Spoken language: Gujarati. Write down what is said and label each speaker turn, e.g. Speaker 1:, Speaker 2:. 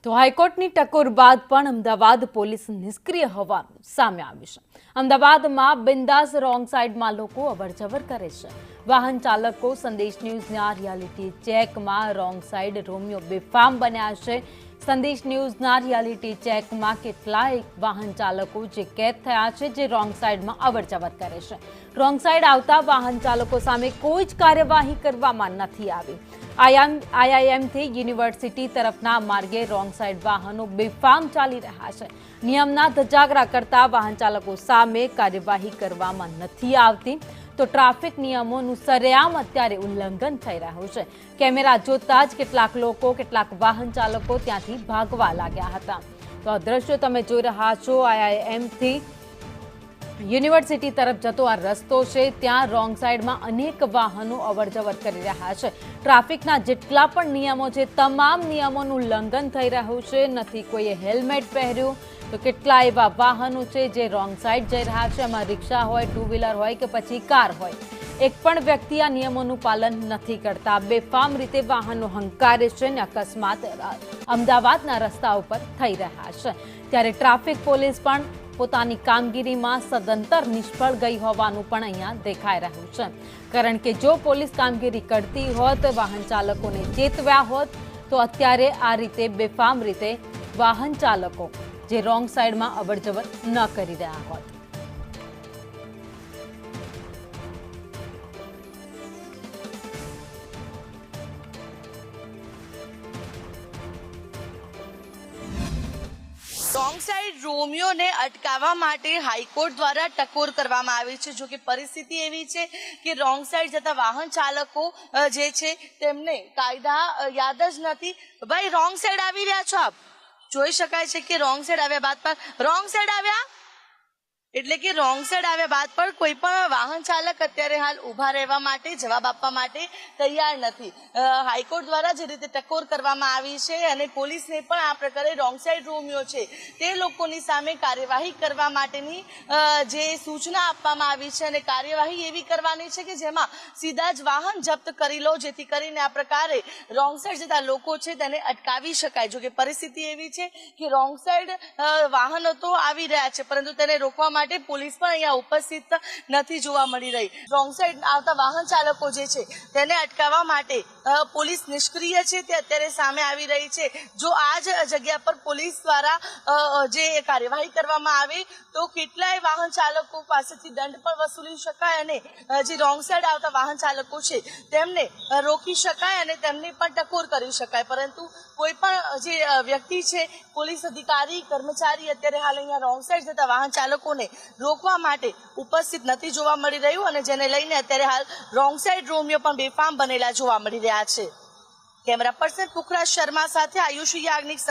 Speaker 1: તો હાઈકોર્ટની ટકોર બાદ પણ અમદાવાદ પોલીસ નિષ્ક્રિય હોવાનું સામે આવ્યું છે। અમદાવાદમાં બિંદાસ રોંગ સાઈડમાં લોકો અવરજવર કરે છે। વાહન ચાલકો સંદેશ ન્યૂઝના રિયાલિટી ચેકમાં રોંગ સાઈડ રોમિયો બેફામ બન્યા છે। સંદેશ ન્યૂઝના રિયાલિટી ચેકમાં કેટલાય વાહન ચાલકો જે કેદ થયા છે, જે રોંગ સાઈડમાં અવરજવર કરે છે। રોંગ સાઈડ આવતા વાહન ચાલકો સામે કોઈ જ કાર્યવાહી કરવામાં નથી આવી। આઈઆઈએમથી યુનિવર્સિટી તરફના માર્ગે રોંગ સાઈડ વાહનો બેફામ ચાલી રહ્યા છે। નિયમના ધજાગરા કરતા વાહન ચાલકો સામે કાર્યવાહી કરવામાં નથી આવતી, તો ટ્રાફિક નિયમોનું સરેઆમ અત્યારે ઉલ્લંઘન થઈ રહ્યું છે। કેમેરા જોતા જ કેટલાક લોકો, કેટલાક વાહન ચાલકો ત્યાંથી ભાગવા લાગ્યા હતા। તો આ દ્રશ્યો તમે જોઈ રહ્યા છો, આઈઆઈએમથી યુનિવર્સિટી તરફ જતો આ રસ્તો છે, ત્યાં રોંગ સાઈડમાં અનેક વાહનો અવરજવર કરી રહ્યા છે। ટ્રાફિકના જેટલા પણ નિયમો છે, તમામ નિયમોનું ઉલ્લંઘન થઈ રહ્યું છે। નથી કોઈએ હેલ્મેટ પહેર્યું, તો કેટલા એવા વાહનો છે જે રોંગ સાઈડ જઈ રહ્યા છે। એમાં રિક્ષા હોય, ટુ વ્હીલર હોય કે પછી કાર હોય, એક પણ વ્યક્તિ આ નિયમોનું પાલન નથી કરતા। બેફામ રીતે વાહનો હંકારે છે અને અકસ્માત અમદાવાદના રસ્તા ઉપર થઈ રહ્યા છે। ત્યારે ટ્રાફિક પોલીસ પણ પોતાની કામગીરીમાં સદંતર નિષ્ફળ ગઈ હોવાનું પણ અહીંયા દેખાઈ રહ્યું છે। કારણ કે જો પોલીસ કામગીરી કરતી હોત, વાહન ચાલકોને ચેતવ્યા હોત, તો અત્યારે આ રીતે બેફામ રીતે વાહન ચાલકો જે રોંગ સાઈડમાં અવરજવર ન કરી રહ્યા હોત।
Speaker 2: રોંગ સાઈડ રોમિયોને અટકાવવા માટે હાઈકોર્ટ દ્વારા ટકોર કરવામાં આવી છે। જો કે પરિસ્થિતિ એવી છે કે રોંગ સાઈડ જતા વાહન ચાલકો જે છે તેમને કાયદા યાદ જ નથી। ભાઈ, રોંગ સાઈડ આવી રહ્યા છો આપ, જોઈ શકાય છે કે રોંગ સાઈડ આવ્યા બાદ પર રોંગ સાઈડ આવ્યા એટલે કે રોંગ સાઈડ આવ્યા બાદ પણ કોઈ પણ વાહન ચાલક અત્યારે હાલ ઊભા રહેવા માટે, જવાબ આપવા માટે તૈયાર નથી। હાઈકોર્ટ દ્વારા જે રીતે ટકોર કરવામાં આવી છે અને પોલીસને પણ આ પ્રકારે રોંગ સાઈડ રોમિયો છે તે લોકોની સામે કાર્યવાહી કરવા માટેની જે સૂચના આપવામાં આવી છે અને કાર્યવાહી એવી કરવાની છે કે જેમાં સીધા જ વાહન જપ્ત કરી લો, જેથી કરીને આ પ્રકારે રોંગ સાઈડ જતા લોકો છે તેને અટકાવી શકાય। જો કે પરિસ્થિતિ એવી છે કે રોંગ સાઈડ વાહનો તો આવી રહ્યા છે, પરંતુ તેને રોકવા માટે પોલીસ પણ અહીંયા ઉપસ્થિત નથી જોવા મળી રહી। રોંગ સાઈડ આવતા વાહન ચાલકો જે છે તેને અટકાવવા માટે પોલીસ નિષ્ક્રિય છે તે અત્યારે સામે આવી રહી છે। જો આ જ જગ્યા પર પોલીસ દ્વારા જે કાર્યવાહી કરવામાં આવે તો કેટલાય વાહન ચાલકો પાસેથી દંડ પણ વસૂલી શકાય અને જે રોંગ સાઈડ આવતા વાહન ચાલકો છે તેમને રોકી શકાય અને તેમને પણ ટકોર કરી શકાય। પરંતુ કોઈ પણ જે વ્યક્તિ છે, પોલીસ અધિકારી, કર્મચારી અત્યારે હાલ અહીંયા રોંગ સાઈડ જતા વાહન ચાલકોને રોકવા માટે ઉપસ્થિત નથી જોવા મળી રહ્યું અને જેને લઈને અત્યારે હાલ રોંગ સાઈડ રોમિયો પણ બેફામ બનેલા જોવા મળી રહ્યા છે। કેમેરા પર્સન પુખરાજ શર્મા સાથે આયુષી યાજ્ઞિક।